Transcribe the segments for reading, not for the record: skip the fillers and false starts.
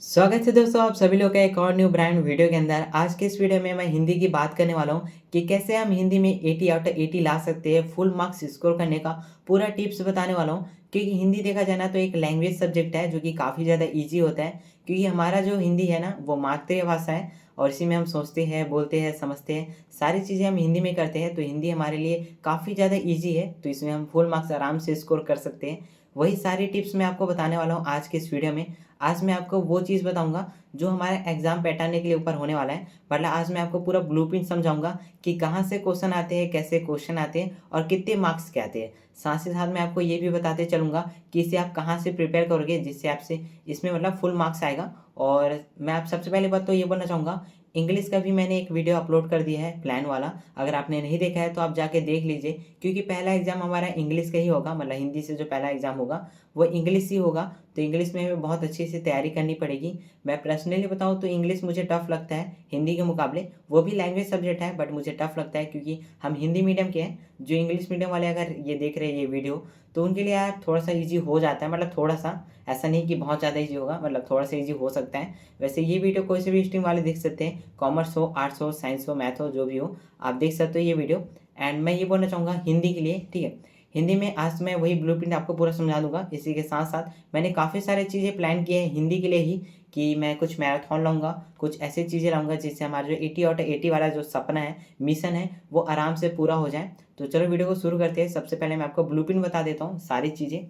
स्वागत है दोस्तों आप सभी लोग का एक और न्यू ब्रांड वीडियो के अंदर। आज के इस वीडियो में मैं हिंदी की बात करने वाला हूँ कि कैसे हम हिंदी में 80 आउट ऑफ 80 ला सकते हैं। फुल मार्क्स स्कोर करने का पूरा टिप्स बताने वाला हूँ, क्योंकि हिंदी देखा जाए ना तो एक लैंग्वेज सब्जेक्ट है जो कि काफ़ी ज़्यादा ईजी होता है। क्योंकि हमारा जो हिंदी है ना वो मातृभाषा है और इसी में हम सोचते हैं, बोलते हैं, समझते हैं, सारी चीज़ें हम हिंदी में करते हैं। तो हिंदी हमारे लिए काफ़ी ज़्यादा ईजी है, तो इसमें हम फुल मार्क्स आराम से स्कोर कर सकते हैं। वही सारी टिप्स मैं आपको बताने वाला हूँ आज के इस वीडियो में। आज मैं आपको वो चीज़ बताऊँगा जो हमारा एग्ज़ाम पैटर्न के लिए ऊपर होने वाला है। मतलब आज मैं आपको पूरा ब्लूप्रिंट समझाऊँगा कि कहाँ से क्वेश्चन आते हैं, कैसे क्वेश्चन आते हैं और कितने मार्क्स के आते हैं। साथ ही साथ मैं आपको ये भी बताते चलूँगा कि इसे आप कहाँ से प्रिपेयर करोगे जिससे आपसे इसमें मतलब फुल मार्क्स आएगा। और मैं आप सबसे पहली बात तो ये बोलना चाहूँगा, इंग्लिश का भी मैंने एक वीडियो अपलोड कर दिया है प्लान वाला। अगर आपने नहीं देखा है तो आप जाके देख लीजिए, क्योंकि पहला एग्ज़ाम हमारा इंग्लिश का ही होगा। मतलब हिंदी से जो पहला एग्ज़ाम होगा वो इंग्लिश ही होगा। तो इंग्लिश में हमें बहुत अच्छे से तैयारी करनी पड़ेगी। मैं पर्सनली बताऊँ तो इंग्लिश मुझे टफ़ लगता है हिंदी के मुकाबले। वो भी लैंग्वेज सब्जेक्ट है बट मुझे टफ़ लगता है, क्योंकि हम हिंदी मीडियम के हैं। जो इंग्लिश मीडियम वाले अगर ये देख रहे हैं ये वीडियो, तो उनके लिए यार थोड़ा-सा ईज़ी हो जाता है। मतलब थोड़ा-सा, ऐसा नहीं कि बहुत ज़्यादा ईज़ी होगा, मतलब थोड़ा-सा ईज़ी हो सकता है। वैसे ये वीडियो कोई से भी स्ट्रीम वाले देख सकते हैं, कॉमर्स हो, आर्ट्स हो, साइंस हो, मैथ हो, जो भी हो, आप देख सकते हो ये वीडियो। एंड मैं ये बोलना चाहूँगा हिंदी के लिए, ठीक है? हिंदी में आज मैं वही ब्लूप्रिंट आपको पूरा समझा दूँगा। इसी के साथ-साथ मैंने काफ़ी सारी चीज़ें प्लान की हैं हिंदी के लिए ही, कि मैं कुछ मैराथन लाऊँगा, कुछ ऐसी चीज़ें लाऊँगा जिससे हमारा जो 80 आउट ऑफ 80 वाला जो सपना है, मिशन है, वो आराम से पूरा हो जाए। तो चलो वीडियो को शुरू करते हैं। सबसे पहले मैं आपको ब्लूप्रिंट बता देता हूँ सारी चीज़ें।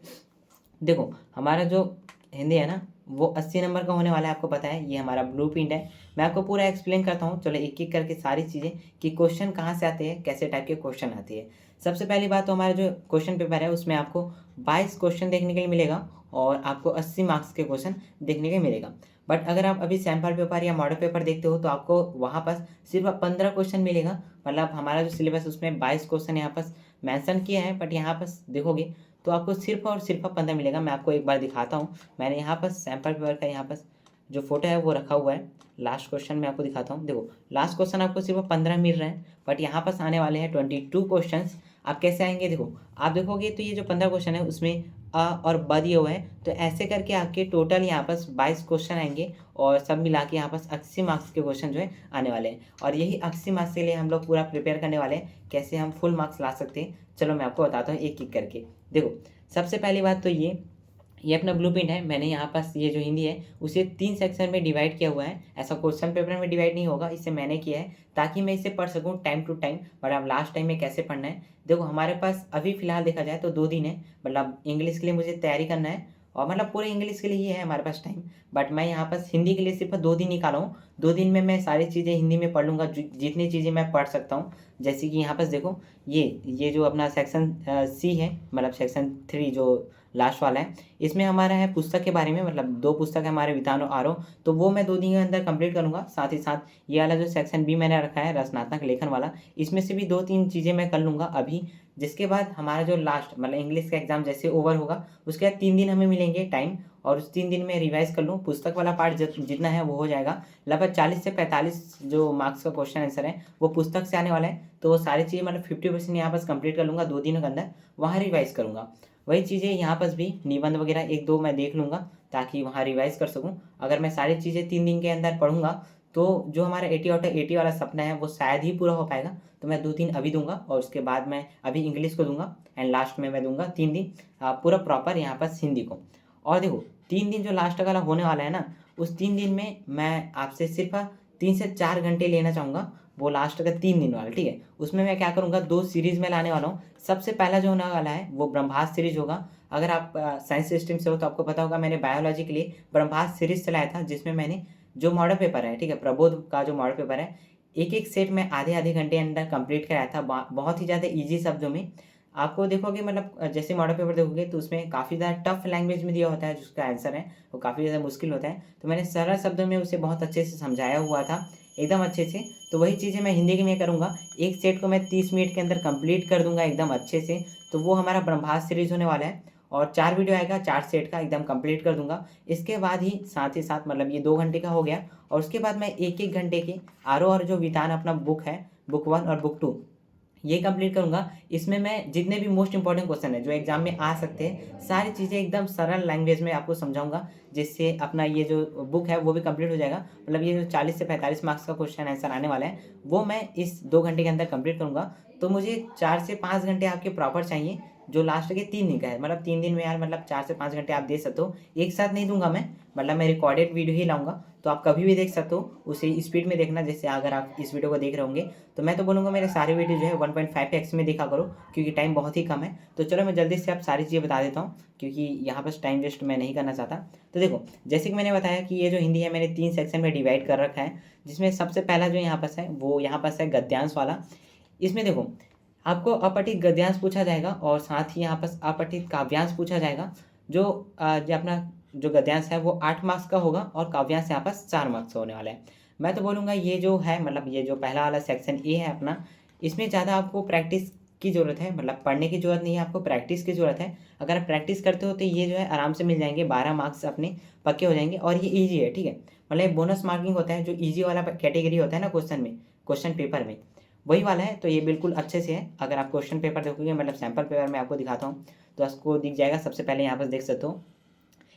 देखो, हमारा जो हिंदी है ना वो 80 नंबर का होने वाला है, आपको पता है। ये हमारा ब्लूप्रिंट है। मैं आपको पूरा एक्सप्लेन करता हूँ, चलो एक-एक करके सारी चीज़ें, कि क्वेश्चन कहाँ से आते हैं, कैसे टाइप के क्वेश्चन आते हैं। सबसे पहली बात तो हमारा जो क्वेश्चन पेपर है उसमें आपको 22 क्वेश्चन देखने के लिए मिलेगा और आपको 80 मार्क्स के क्वेश्चन देखने के लिए मिलेगा। बट अगर आप अभी सैंपल पेपर या मॉडल पेपर देखते हो तो आपको वहाँ पास सिर्फ 15 क्वेश्चन मिलेगा। मतलब हमारा जो सिलेबस है उसमें 22 क्वेश्चन यहाँ पास मेंशन किया है, बट यहाँ पास देखोगे तो आपको सिर्फ़ और सिर्फ़ 15 मिलेगा। मैं आपको एक बार दिखाता हूँ। मैंने यहाँ पर सैंपल पेपर का यहाँ पर जो फ़ोटो है वो रखा हुआ है। लास्ट क्वेश्चन मैं आपको दिखाता हूँ। देखो, लास्ट क्वेश्चन आपको सिर्फ़ 15 मिल रहे हैं, बट यहाँ पास आने वाले हैं 22 क्वेश्चंस। आप कैसे आएँगे, देखो, आप देखोगे तो ये जो 15 क्वेश्चन है उसमें और ब दिए हुए हैं। तो ऐसे करके आपके टोटल यहाँ पास 22 क्वेश्चन आएँगे और सब मिला के यहाँ पास 80 मार्क्स के क्वेश्चन जो है आने वाले हैं। और यही 80 मार्क्स के लिए हम लोग पूरा प्रिपेयर करने वाले हैं, कैसे हम फुल मार्क्स ला सकते हैं। चलो मैं आपको बताता हूँ एक-एक करके। देखो, सबसे पहली बात तो ये अपना ब्लूप्रिंट है। मैंने यहाँ पास ये जो हिंदी है उसे 3 सेक्शन में डिवाइड किया हुआ है। ऐसा क्वेश्चन पेपर में डिवाइड नहीं होगा, इसे मैंने किया है ताकि मैं इसे पढ़ सकूँ टाइम टू टाइम। बट अब लास्ट टाइम में कैसे पढ़ना है, देखो, हमारे पास अभी फ़िलहाल देखा जाए तो 2 दिन है। मतलब इंग्लिश के लिए मुझे तैयारी करना है और मतलब पूरे इंग्लिश के लिए ही है हमारे पास टाइम। बट मैं यहाँ पास हिंदी के लिए सिर्फ़ 2 दिन निकाला हूँ। 2 दिन में मैं सारी चीज़ें हिंदी में पढ़ लूँगा, जितनी चीज़ें मैं पढ़ सकता हूँ। जैसे कि यहाँ पास देखो, ये जो अपना सेक्शन सी है, मतलब सेक्शन 3 जो लास्ट वाला है, इसमें हमारा है पुस्तक के बारे में। मतलब 2 पुस्तक है हमारे, वितान और आरोह, तो वो मैं 2 दिन के अंदर कंप्लीट करूँगा। साथ ही साथ ये वाला जो सेक्शन बी मैंने रखा है, रचनात्मक लेखन वाला, इसमें से भी 2-3 चीज़ें मैं कर लूँगा अभी। जिसके बाद हमारा जो लास्ट मतलब इंग्लिश का एग्ज़ाम जैसे ओवर होगा, उसके बाद 3 दिन हमें मिलेंगे टाइम, और उस 3 दिन में रिवाइज़ कर लूँ। पुस्तक वाला पार्ट जितना है वो हो जाएगा। लगभग 40 से 45 जो मार्क्स का क्वेश्चन आंसर है वो पुस्तक से आने वाला है। तो वो सारी चीज़ें मतलब 50% यहाँ पास कंप्लीट कर लूँगा 2 दिनों के अंदर, वहाँ रिवाइज़ करूँगा। वही चीज़ें यहाँ पास भी निबंध वगैरह 1-2 मैं देख लूँगा ताकि वहाँ रिवाइज़ कर सकूँ। अगर मैं सारी चीज़ें 3 दिन के अंदर पढ़ूँगा तो जो हमारा 80 आउट ऑफ 80 वाला सपना है वो शायद ही पूरा हो पाएगा। तो मैं 2 दिन अभी दूँगा और उसके बाद मैं अभी इंग्लिश को दूँगा एंड लास्ट में मैं दूँगा 3 दिन पूरा प्रॉपर यहाँ पास हिंदी को। और देखो, 3 दिन जो लास्ट वाला होने वाला है ना, उस 3 दिन में मैं आपसे सिर्फ़ 3 से 4 घंटे लेना चाहूँगा, वो लास्ट का 3 दिन वाला, ठीक है? उसमें मैं क्या करूँगा, 2 सीरीज़ में लाने वाला हूँ। सबसे पहला जो होने वाला है वो ब्रह्मास्त्र सीरीज़ होगा। अगर आप साइंस स्ट्रीम से हो तो आपको पता होगा, मैंने बायोलॉजी के लिए ब्रह्मास्त्र सीरीज़ चलाया था, जिसमें मैंने जो मॉडल पेपर है, ठीक है, प्रबोध का जो मॉडल पेपर है, एक-एक सेट में आधे-आधे घंटे अंदर कंप्लीट कराया था। बहुत ही ज़्यादा ईज़ी शब्दों में। आपको देखोगे, मतलब जैसे मॉडल पेपर देखोगे तो उसमें काफ़ी ज़्यादा टफ लैंग्वेज में दिया होता है, जिसका आंसर है वो काफ़ी ज़्यादा मुश्किल होता है। तो मैंने सरल शब्दों में उसे बहुत अच्छे से समझाया हुआ था, एकदम अच्छे से। तो वही चीज़ें मैं हिंदी में करूँगा। एक सेट को मैं 30 मिनट के अंदर कंप्लीट कर दूँगा एकदम अच्छे से। तो वो हमारा ब्रह्मास्त्र सीरीज़ होने वाला है और 4 वीडियो आएगा, 4 सेट का एकदम कंप्लीट कर दूँगा। इसके बाद ही साथ मतलब ये 2 घंटे का हो गया, और उसके बाद मैं 1-1 घंटे के आरोह और जो वितान अपना बुक है, बुक 1 और बुक 2, ये कंप्लीट करूँगा। इसमें मैं जितने भी मोस्ट इंपॉर्टेंट क्वेश्चन है जो एग्जाम में आ सकते हैं, सारी चीज़ें एकदम सरल लैंग्वेज में आपको समझाऊँगा, जिससे अपना ये जो बुक है वो भी कंप्लीट हो जाएगा। मतलब ये जो 40 से 45 मार्क्स का क्वेश्चन आंसर आने वाला है, वो मैं इस 2 घंटे के अंदर कंप्लीट करूँगा। तो मुझे 4 से 5 घंटे आपके प्रॉपर चाहिए, जो लास्ट के 3 दिन का है। मतलब 3 दिन में यार मतलब 4 से 5 घंटे आप दे सकते हो। एक साथ नहीं दूँगा मैं, मतलब मैं रिकॉर्डेड वीडियो ही लाऊँगा, तो आप कभी भी देख सकते हो। उसे स्पीड में देखना, जैसे अगर आप इस वीडियो को देख रहे होंगे, तो मैं तो बोलूँगा मेरे सारे वीडियो जो है 1.5x में देखा करो, क्योंकि टाइम बहुत ही कम है। तो चलो मैं जल्दी से आप सारी चीज़ें बता देता हूँ, क्योंकि यहाँ पर टाइम वेस्ट मैं नहीं करना चाहता। तो देखो, जैसे कि मैंने बताया कि ये जो हिंदी है मैंने 3 सेक्शन में डिवाइड कर रखा है, जिसमें सबसे पहला जो यहाँ पास है वो यहाँ पास है गद्यांश वाला। इसमें देखो, आपको अपठित गद्यांश पूछा जाएगा और साथ ही यहाँ पर अपठित काव्यांश पूछा जाएगा। जो जो अपना जो गद्यांश है वो 8 मार्क्स का होगा और काव्यांश यहाँ पास 4 मार्क्स का होने वाला है। मैं तो बोलूँगा ये जो है, मतलब ये जो पहला वाला सेक्शन ए है अपना, इसमें ज़्यादा आपको प्रैक्टिस की ज़रूरत है। मतलब पढ़ने की ज़रूरत नहीं है, आपको प्रैक्टिस की ज़रूरत है। अगर आप प्रैक्टिस करते हो तो ये जो है आराम से मिल जाएंगे, 12 मार्क्स अपने पक्के हो जाएंगे। और ये ईजी है, ठीक है। मतलब बोनस मार्किंग होता है, जो ईजी वाला कैटेगरी होता है ना क्वेश्चन में, क्वेश्चन पेपर में, वही वाला है। तो ये बिल्कुल अच्छे से है। अगर आप क्वेश्चन पेपर देखोगे, मतलब सैम्पल पेपर में आपको दिखाता हूँ, तो आपको दिख जाएगा। सबसे पहले यहाँ पर देख सकते हो,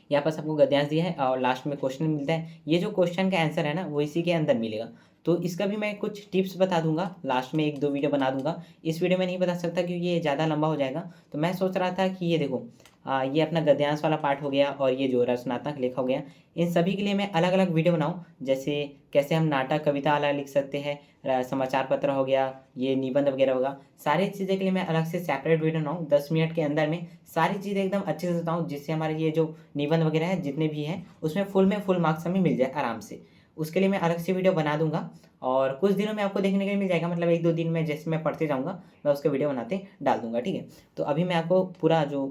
यहाँ पास आपको गद्यांश दिया है और लास्ट में क्वेश्चन मिलता है। ये जो क्वेश्चन का आंसर है ना, वो इसी के अंदर मिलेगा। तो इसका भी मैं कुछ टिप्स बता दूंगा, लास्ट में 1-2 वीडियो बना दूंगा। इस वीडियो में नहीं बता सकता क्योंकि ये ज़्यादा लंबा हो जाएगा। तो मैं सोच रहा था कि ये देखो, ये अपना गद्यांश वाला पार्ट हो गया और ये जो रचनात्मक लेख हो गया, इन सभी के लिए मैं अलग अलग वीडियो बनाऊँ। जैसे कैसे हम नाटक कविता अलग लिख सकते हैं, समाचार पत्र हो गया, ये निबंध वगैरह होगा, सारी चीज़ें के लिए मैं अलग से सेपरेट वीडियो बनाऊँ। 10 मिनट के अंदर में सारी चीज़ें एकदम अच्छे से बताऊँ, जिससे हमारे ये जो निबंध वगैरह है जितने भी हैं, उसमें फुल मार्क्स हमें मिल जाए आराम से। उसके लिए मैं अलग से वीडियो बना दूंगा और कुछ दिनों में आपको देखने के लिए मिल जाएगा। मतलब 1-2 दिन में जैसे मैं पढ़ते जाऊँगा, मैं उसका वीडियो बनाते डाल दूंगा, ठीक है। तो अभी मैं आपको पूरा जो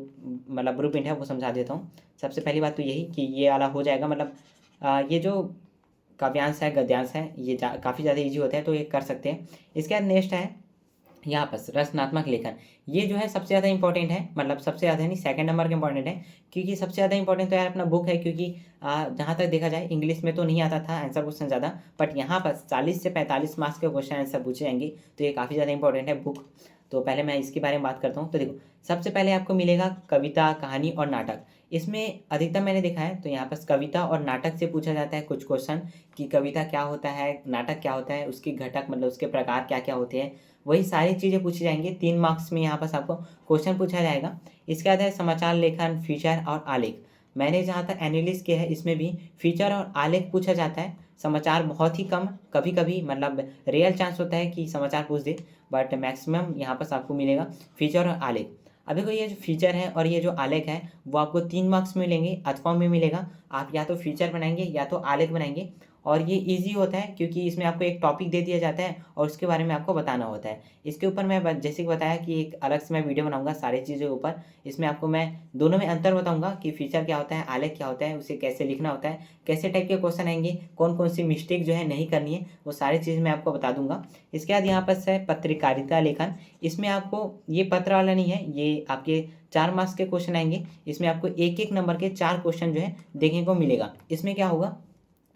मतलब ब्लूप्रिंट है वो समझा देता हूँ। सबसे पहली बात तो यही कि ये वाला हो जाएगा। मतलब ये जो काव्यांश है गद्यांश है, ये काफ़ी ज़्यादा ईजी होता है, तो ये कर सकते हैं। इसके बाद नेक्स्ट है यहाँ पर रचनात्मक लेखन। ये जो है सबसे ज़्यादा इंपॉर्टेंट है, मतलब सबसे ज़्यादा नहीं, सेकंड नंबर का इंपॉर्टेंट है। क्योंकि सबसे ज़्यादा इंपॉर्टेंट तो यार अपना बुक है, क्योंकि जहाँ तक देखा जाए इंग्लिश में तो नहीं आता था आंसर क्वेश्चन ज़्यादा, बट यहाँ पर 40 से 45 मार्क्स के क्वेश्चन आंसर पूछे जाएंगे, तो ये काफ़ी ज़्यादा इंपॉर्टेंट है बुक। तो पहले मैं इसके बारे में बात करता हूँ। तो देखो, सबसे पहले आपको मिलेगा कविता, कहानी और नाटक। इसमें अधिकतम मैंने देखा है तो यहाँ पर कविता और नाटक से पूछा जाता है कुछ क्वेश्चन, कि कविता क्या होता है, नाटक क्या होता है, उसके घटक मतलब उसके प्रकार क्या क्या होते हैं, वही सारी चीज़ें पूछी जाएंगी। 3 मार्क्स में यहाँ पास आपको क्वेश्चन पूछा जाएगा। इसके बाद है समाचार लेखन, फीचर और आलेख। मैंने जहाँ तक एनालिसिस किया है, इसमें भी फीचर और आलेख पूछा जाता है। समाचार बहुत ही कम, कभी कभी मतलब रियल चांस होता है कि समाचार पूछ दे, बट मैक्सिमम यहाँ पास आपको मिलेगा फीचर और आलेख। अब देखो, ये जो फीचर है और ये जो आलेख है वो आपको 3 मार्क्स में मिलेंगे अथवा में मिलेगा। आप या तो फीचर बनाएंगे या तो आलेख बनाएंगे, और ये इजी होता है क्योंकि इसमें आपको एक टॉपिक दे दिया जाता है और उसके बारे में आपको बताना होता है। इसके ऊपर मैं जैसे कि बताया कि एक अलग से मैं वीडियो बनाऊंगा सारी चीज़ों के ऊपर। इसमें आपको मैं दोनों में अंतर बताऊंगा कि फीचर क्या होता है, आलेख क्या होता है, उसे कैसे लिखना होता है, कैसे टाइप के क्वेश्चन आएंगे, कौन कौन सी मिस्टेक जो है नहीं करनी है, वो सारी चीज़ मैं आपको बता दूंगा। इसके बाद यहाँ पर है पत्रकारिता लेखन। इसमें आपको ये पत्र वाला नहीं है, ये आपके 4 मार्क्स के क्वेश्चन आएंगे। इसमें आपको एक एक नंबर के 4 क्वेश्चन जो है देखने को मिलेगा। इसमें क्या होगा,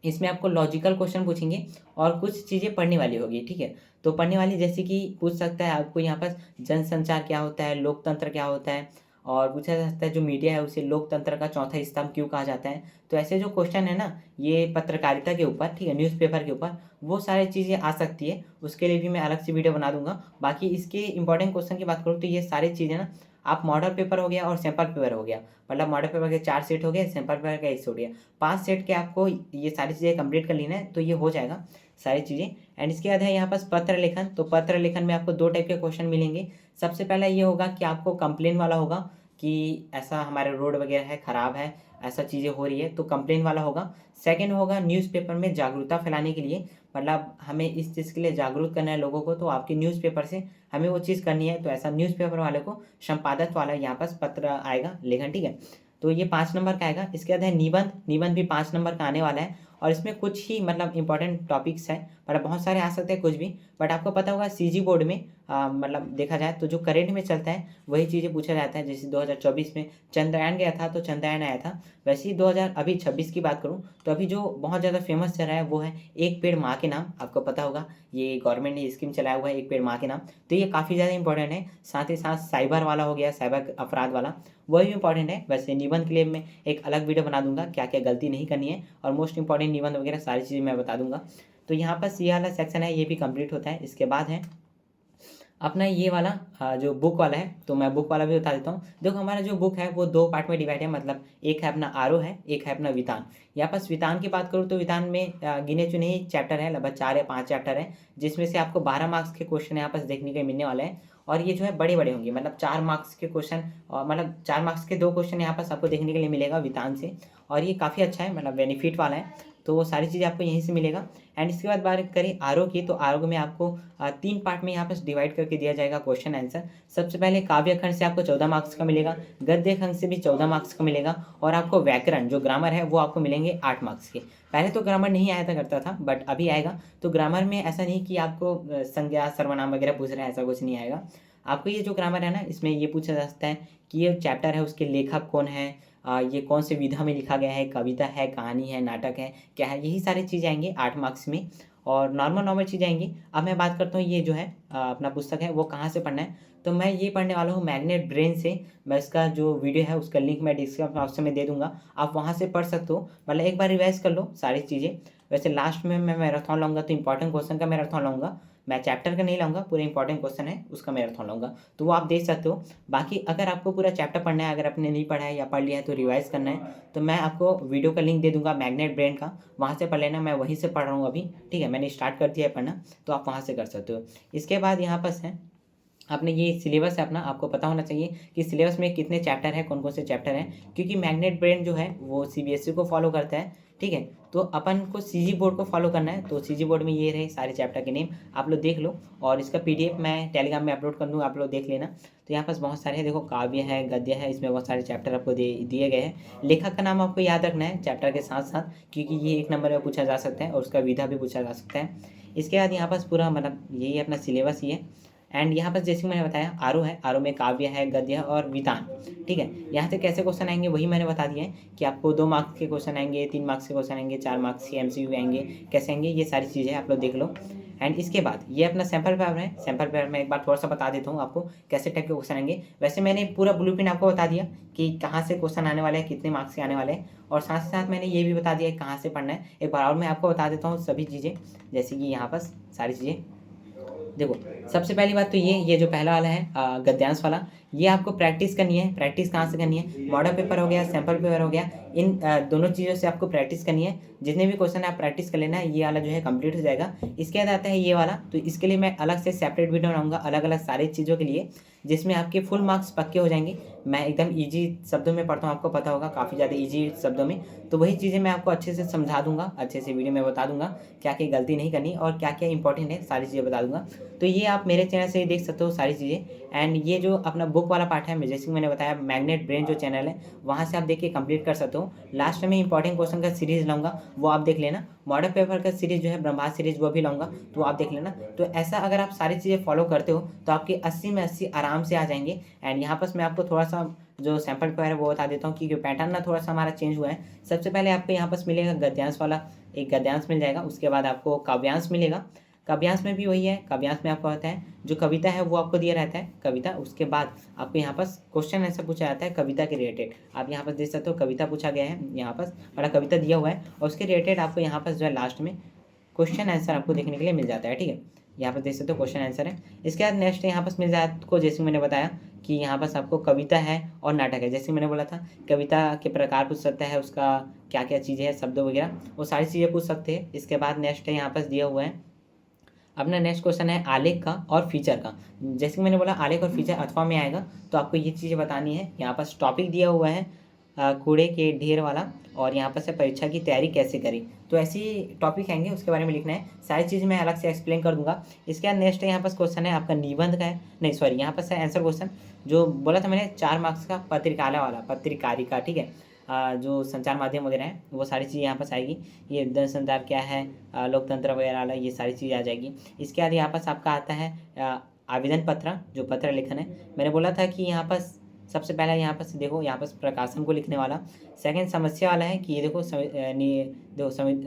इसमें आपको लॉजिकल क्वेश्चन पूछेंगे और कुछ चीज़ें पढ़ने वाली होगी, ठीक है। तो पढ़ने वाली जैसे कि पूछ सकता है आपको यहाँ पर जनसंचार क्या होता है, लोकतंत्र क्या होता है, और पूछा जा सकता है जो मीडिया है उसे लोकतंत्र का चौथा स्तंभ क्यों कहा जाता है। तो ऐसे जो क्वेश्चन है ना, ये पत्रकारिता के ऊपर, ठीक है, न्यूज़पेपर के ऊपर, वो सारी चीज़ें आ सकती है। उसके लिए भी मैं अलग से वीडियो बना दूंगा। बाकी इसके इंपॉर्टेंट क्वेश्चन की बात करूँ तो ये सारी चीज़ें ना, आप मॉडल पेपर हो गया और सैम्पल पेपर हो गया, मतलब मॉडल पेपर के 4 सेट हो गए, सैम्पल पेपर का 1 सेट हो गया, 5 सेट के आपको ये सारी चीज़ें कंप्लीट कर लेना है, तो ये हो जाएगा सारी चीज़ें। एंड इसके बाद है यहाँ पास पत्र लेखन। तो पत्र लेखन में आपको 2 टाइप के क्वेश्चन मिलेंगे। सबसे पहला ये होगा कि आपको कंप्लेन वाला होगा कि ऐसा हमारे रोड वगैरह है ख़राब है, ऐसा चीज़ें हो रही है, तो कंप्लेन वाला होगा। सेकंड होगा न्यूज़पेपर में जागरूकता फैलाने के लिए, मतलब हमें इस चीज़ के लिए जागरूक करना है लोगों को, तो आपके न्यूज़पेपर से हमें वो चीज़ करनी है, तो ऐसा न्यूज़पेपर वाले को संपादक वाला यहाँ पास पत्र आएगा लेखन, ठीक है। तो ये 5 नंबर का आएगा। इसके बाद है निबंध। निबंध भी 5 नंबर का आने वाला है। और इसमें कुछ ही मतलब इंपॉर्टेंट टॉपिक्स हैं, मतलब बहुत सारे आ सकते हैं कुछ भी, बट आपको पता होगा सीजी बोर्ड में मतलब देखा जाए तो जो करंट में चलता है वही चीज़ें पूछा जाता है। जैसे 2024 में चंद्रयान गया था तो चंद्रयान आया था, वैसे ही 2026 की बात करूँ तो अभी जो बहुत ज़्यादा फेमस चल रहा है वो है एक पेड़ माँ के नाम। आपको पता होगा ये गवर्नमेंट ने स्कीम चलाया हुआ है एक पेड़ माँ के नाम, तो ये काफ़ी ज़्यादा इंपॉर्टेंट है। साथ ही साथ साइबर वाला हो गया, साइबर अपराध वाला, वही भी इंपॉर्टेंट है। वैसे निबंध के लिए मैं एक अलग वीडियो बना दूंगा, क्या क्या गलती नहीं करनी है और मोस्ट इंपॉर्टेंट निबंध वगैरह सारी चीज़ें मैं बता दूंगा। तो यहाँ पर ये वाला सेक्शन है ये भी कंप्लीट होता है। इसके बाद है अपना ये वाला जो बुक वाला है, तो मैं बुक वाला भी बता देता हूँ। देखो हमारा जो बुक है वो दो पार्ट में डिवाइड है, मतलब एक है अपना आरो है, एक है अपना वितान। यहाँ पास वितान की बात करूँ तो वितान में गिने चुने ही चैप्टर है, लगभग 4 या 5 चैप्टर है, जिसमें से आपको 12 मार्क्स के क्वेश्चन यहाँ पास देखने के मिलने वाले हैं। और ये जो है बड़े बड़े होंगे, मतलब 4 मार्क्स के क्वेश्चन, और मतलब 4 मार्क्स के 2 क्वेश्चन यहाँ पास आपको देखने के लिए मिलेगा वितान से। और ये काफ़ी अच्छा है, मतलब बेनिफिट वाला है, तो वो सारी चीज़ें आपको यहीं से मिलेगा। एंड इसके बाद बात करें आरो की, तो आरो में आपको 3 पार्ट में यहाँ पर डिवाइड करके दिया जाएगा क्वेश्चन आंसर। सबसे पहले काव्य खंड से आपको 14 मार्क्स का मिलेगा, गद्य खंड से भी 14 मार्क्स का मिलेगा, और आपको व्याकरण जो ग्रामर है वो आपको मिलेंगे 8 मार्क्स के। पहले तो ग्रामर नहीं आया था करता था, बट अभी आएगा। तो ग्रामर में ऐसा नहीं कि आपको संज्ञा सर्वनाम वगैरह पूछ रहा है, ऐसा कुछ नहीं आएगा। आपको ये जो ग्रामर है ना, इसमें ये पूछा जा सकता है कि ये चैप्टर है उसके लेखक कौन है, ये कौन से विधा में लिखा गया है, कविता है, कहानी है, नाटक है, क्या है, यही सारी चीज़ें आएंगे 8 मार्क्स में। और नॉर्मल नॉर्मल चीज़ें आएंगी। अब मैं बात करता हूँ ये जो है अपना पुस्तक है वो कहाँ से पढ़ना है, तो मैं ये पढ़ने वाला हूँ मैग्नेट ब्रेन से। मैं इसका जो वीडियो है उसका लिंक मैं डिस्क्रिप्शन बॉक्स में दे दूंगा, आप वहाँ से पढ़ सकते हो। मतलब एक बार रिवाइज कर लो सारी चीज़ें। वैसे लास्ट में मैं मैराथन लाऊंगा, तो इंपॉर्टेंट क्वेश्चन का मैराथन लाऊंगा, मैं चैप्टर का नहीं लाऊंगा, पूरे इंपॉर्टेंट क्वेश्चन है उसका मैराथन लाऊंगा, तो वो आप देख सकते हो। बाकी अगर आपको पूरा चैप्टर पढ़ना है, अगर आपने नहीं पढ़ा है या पढ़ लिया है तो रिवाइज करना है, तो मैं आपको वीडियो का लिंक दे दूंगा मैग्नेट ब्रेन का, वहाँ से पढ़ लेना। मैं वहीं से पढ़ रहा हूँ अभी, ठीक है, मैंने स्टार्ट कर दिया है पढ़ना, तो आप वहाँ से कर सकते हो। इसके बाद यहाँ पर है आपने ये सिलेबस है अपना, आपको पता होना चाहिए कि सिलेबस में कितने चैप्टर हैं, कौन कौन से चैप्टर हैं, क्योंकि मैग्नेट ब्रेन जो है वो सीबीएसई को फॉलो करता है, ठीक है। तो अपन को सीजी बोर्ड को फॉलो करना है, तो सीजी बोर्ड में ये रहे सारे चैप्टर के नेम, आप लोग देख लो। और इसका पीडीएफ मैं टेलीग्राम में अपलोड कर दूँगा, आप लोग देख लेना। तो यहाँ पास बहुत सारे हैं, देखो काव्य है, गद्य है, इसमें बहुत सारे चैप्टर आपको दिए गए हैं। लेखक का नाम आपको याद रखना है चैप्टर के साथ साथ, क्योंकि ये 1 नंबर में पूछा जा सकता है और उसका विधा भी पूछा जा सकता है। इसके बाद यहाँ पास पूरा मतलब यही अपना सिलेबस ही है। एंड यहाँ पर जैसे मैंने बताया आरो है, आरो में काव्य है, गद्य है और वितान, ठीक है। यहाँ से कैसे क्वेश्चन आएंगे वही मैंने बता दिया है कि आपको 2 मार्क्स के क्वेश्चन आएंगे, 3 मार्क्स के क्वेश्चन आएंगे, 4 मार्क्स के एमसीक्यू आएंगे, कैसे आएंगे ये सारी चीज़ें आप लोग देख लो। एंड इसके बाद ये अपना सैम्पल पेपर है, सैम्पल पेपर में एक बार थोड़ा सा बता देता हूँ आपको कैसे टाइप के क्वेश्चन आएंगे। वैसे मैंने पूरा ब्लूप्रिंट आपको बता दिया कि कहाँ से क्वेश्चन आने वाले हैं, कितने मार्क्स के आने वाले हैं, और साथ ही साथ मैंने ये भी बता दिया है कहाँ से पढ़ना है। एक बार और मैं आपको बता देता हूँ सभी चीज़ें, जैसे कि यहाँ पर सारी चीज़ें देखो। सबसे पहली बात तो ये जो पहला वाला है गद्यांश वाला, ये आपको प्रैक्टिस करनी है। प्रैक्टिस कहाँ से करनी है, मॉडल पेपर हो गया, सैम्पल पेपर हो गया, इन दोनों चीज़ों से आपको प्रैक्टिस करनी है। जितने भी क्वेश्चन है आप प्रैक्टिस कर लेना, ये वाला जो है कंप्लीट हो जाएगा। इसके बाद आता है ये वाला, तो इसके लिए मैं अलग से सेपरेट वीडियो बनाऊंगा अलग अलग सारी चीज़ों के लिए, जिसमें आपके फुल मार्क्स पक्के हो जाएंगे। मैं एकदम ईजी शब्दों में पढ़ता हूँ, आपको पता होगा काफ़ी ज़्यादा ईजी शब्दों में, तो वही चीज़ें मैं आपको अच्छे से समझा दूंगा, अच्छे से वीडियो में बता दूंगा क्या क्या गलती नहीं करनी और क्या क्या इंपॉर्टेंट है, सारी चीज़ें बता दूंगा। तो ये आप मेरे चैनल से ही देख सकते हो सारी चीज़ें। एंड ये जो अपना बुक वाला पार्ट है, जैसे मैंने बताया मैग्नेट ब्रेन जो चैनल है वहाँ से आप देख के कंप्लीट कर सकते हो। लास्ट में इंपॉर्टेंट क्वेश्चन का सीरीज लाऊंगा, वो आप देख लेना। मॉडल पेपर का सीरीज जो है ब्रह्मास्त्र सीरीज वो भी लाऊंगा, तो आप देख लेना। तो ऐसा अगर आप सारी चीज़ें फॉलो करते हो तो आपके 80 में 80 आराम से आ जाएंगे। एंड यहाँ पर मैं आपको थोड़ा सा जो सैम्पल पेपर है वो बता देता हूँ, क्योंकि पैटर्न ना थोड़ा सा हमारा चेंज हुआ है। सबसे पहले आपको यहाँ पर मिलेगा गद्यांश वाला, एक गद्यांश मिल जाएगा, उसके बाद आपको काव्यांश मिलेगा। काव्यांश में भी वही है, काव्यांश में आपको होता है जो कविता है वो आपको दिया रहता है कविता, उसके बाद आपको यहाँ पर क्वेश्चन ऐसा पूछा जाता है कविता के रिलेटेड। आप यहाँ पर देख सकते हो कविता पूछा गया है, यहाँ पर बड़ा कविता दिया हुआ है और उसके रिलेटेड आपको यहाँ पर जो है लास्ट में क्वेश्चन आंसर आपको देखने के लिए मिल जाता है, ठीक है। यहाँ पर देख सकते हो क्वेश्चन आंसर है। इसके बाद नेक्स्ट यहाँ पर मिल जाए आपको, जैसे मैंने बताया कि यहाँ पर आपको कविता है और नाटक है। जैसे मैंने बोला था कविता के प्रकार पूछ सकता है, उसका क्या क्या चीज़ें हैं, शब्द वगैरह वो सारी चीज़ें पूछ सकते हैं। इसके बाद नेक्स्ट है यहाँ पर दिया हुआ है अपना नेक्स्ट क्वेश्चन है आलेख का और फीचर का। जैसे कि मैंने बोला आलेख और फीचर अथवा में आएगा, तो आपको ये चीज़ें बतानी है। यहाँ पर टॉपिक दिया हुआ है कूड़े के ढेर वाला, और यहाँ पर से परीक्षा की तैयारी कैसे करें, तो ऐसी टॉपिक आएंगे उसके बारे में लिखना है। सारी चीज़ मैं अलग से एक्सप्लेन कर दूंगा। इसके बाद नेक्स्ट है यहाँ पर क्वेश्चन है आपका निबंध का है, नहीं सॉरी यहाँ पर से आंसर क्वेश्चन जो बोला था मैंने 4 मार्क्स का पत्रिकाला वाला, पत्रिकारिका, ठीक है। जो संचार माध्यम वगैरह हैं वो सारी चीज़ें यहाँ पास आएगी। ये जनसंचार क्या है, लोकतंत्र वगैरह वाला, ये सारी चीज़ें आ जाएगी। इसके बाद यहाँ पास आपका आता है आवेदन पत्र, जो पत्र लेखन है। मैंने बोला था कि यहाँ पास सबसे पहला यहाँ पास देखो, यहाँ पास प्रकाशन को लिखने वाला। सेकंड समस्या वाला है कि ये देखो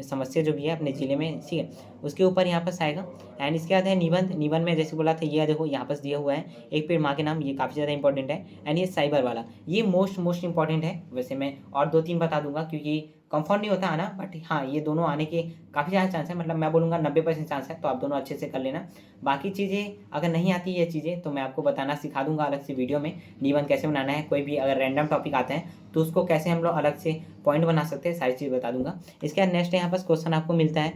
समस्या जो भी है अपने ज़िले में, ठीक है, उसके ऊपर यहाँ पास आएगा। एंड इसके बाद है निबंध। निबंध में जैसे बोला था, ये देखो यहाँ पास दिया हुआ है, एक पेड़ माँ के नाम, ये काफ़ी ज़्यादा इंपॉर्टेंट है। एंड ये साइबर वाला, ये मोस्ट इंपॉर्टेंट है। वैसे मैं और 2-3 बता दूंगा क्योंकि कंफर्म नहीं होता आना, बट हाँ ये दोनों आने के काफ़ी ज़्यादा चांस है, मतलब मैं बोलूँगा 90% चांस है, तो आप दोनों अच्छे से कर लेना। बाकी चीज़ें अगर नहीं आती ये चीज़ें तो मैं आपको बताना सिखा दूंगा अलग से वीडियो में, निबंध कैसे बनाना है, कोई भी अगर रैंडम टॉपिक आता है तो उसको कैसे हम लोग अलग से पॉइंट बना सकते हैं, सारी चीज़ बता दूंगा। इसके बाद नेक्स्ट यहाँ पास क्वेश्चन आपको मिलता है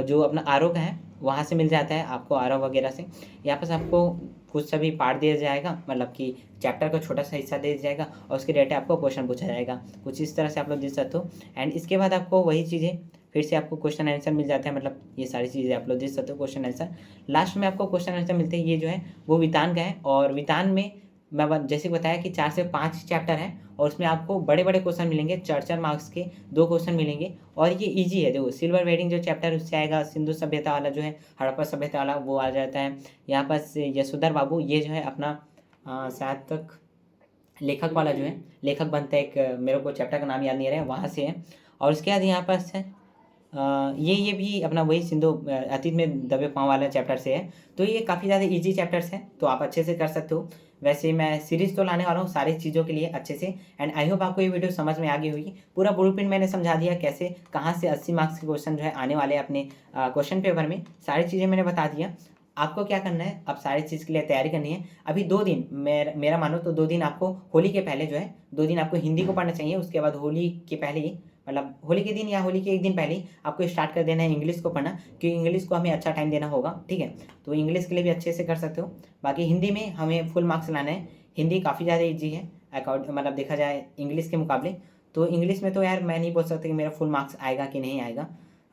जो अपना आरोप है वहाँ से मिल जाता है आपको, आरोप वगैरह से। यहाँ पास आपको कुछ सभी पार्ट दिया जाएगा, मतलब कि चैप्टर का छोटा सा हिस्सा दे दिया जाएगा और उसके रिलेटेड आपको क्वेश्चन पूछा जाएगा। कुछ इस तरह से आप लोग देख सकते हो। एंड इसके बाद आपको वही चीज़ें फिर से आपको क्वेश्चन आंसर मिल जाते हैं, मतलब ये सारी चीज़ें आप लोग देख सकते हो क्वेश्चन आंसर। लास्ट में आपको क्वेश्चन आंसर मिलते हैं, ये जो है वो वितान का है। और वितान में मैं जैसे बताया कि 4 से 5 चैप्टर हैं और उसमें आपको बड़े बड़े क्वेश्चन मिलेंगे, 4-4 मार्क्स के 2 क्वेश्चन मिलेंगे। और ये इजी है, देखो सिल्वर वेडिंग जो चैप्टर उससे आएगा, सिंधु सभ्यता वाला जो है, हड़प्पा सभ्यता वाला वो आ जाता है। यहाँ पास यशोधर बाबू, ये जो है अपना शायद तक लेखक वाला जो है, लेखक बनता है एक, मेरे को चैप्टर का नाम याद नहीं आ रहा है, वहाँ से है। और उसके बाद यहाँ पास है ये भी अपना वही सिंधु अतीत में दबे पाँव वाला चैप्टर से है। तो ये काफ़ी ज़्यादा इजी चैप्टर्स हैं, तो आप अच्छे से कर सकते हो। वैसे मैं सीरीज़ तो लाने वाला हूँ सारी चीज़ों के लिए अच्छे से। एंड आई होप आपको ये वीडियो समझ में आ गई होगी। पूरा ब्लूप्रिंट मैंने समझा दिया, कैसे कहाँ से 80 मार्क्स के क्वेश्चन जो है आने वाले हैं अपने क्वेश्चन पेपर में, सारी चीज़ें मैंने बता दिया। आपको क्या करना है, अब सारी चीज़ के लिए तैयारी करनी है। अभी 2 दिन मेरा मानो तो 2 दिन आपको होली के पहले जो है 2 दिन आपको हिंदी को पढ़ना चाहिए। उसके बाद होली के पहले ही, मतलब होली के दिन या होली के एक दिन पहले ही आपको स्टार्ट कर देना है इंग्लिश को पढ़ना, क्योंकि इंग्लिश को हमें अच्छा टाइम देना होगा, ठीक है। तो इंग्लिश के लिए भी अच्छे से कर सकते हो। बाकी हिंदी में हमें फुल मार्क्स लाना है। हिंदी काफ़ी ज़्यादा ईजी है मतलब देखा जाए इंग्लिश के मुकाबले। तो इंग्लिश में तो यार मैं नहीं बोल सकता कि मेरा फुल मार्क्स आएगा कि नहीं आएगा,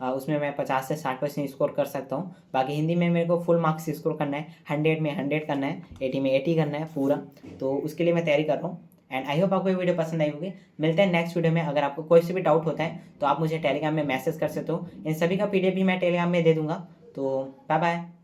उसमें मैं 50 से 60% स्कोर कर सकता हूँ। बाकी हिंदी में मेरे को फुल मार्क्स स्कोर करना है, 100 में 100 करना है, 80 में 80 करना है पूरा। तो उसके लिए मैं तैयारी कर रहा हूँ। एंड आई होप आपको ये वीडियो पसंद आई होगी। मिलते हैं नेक्स्ट वीडियो में। अगर आपको कोई से भी डाउट होता है तो आप मुझे टेलीग्राम में मैसेज कर सकते हो। इन सभी का PDF भी मैं टेलीग्राम में दे दूँगा। तो बाय बाय।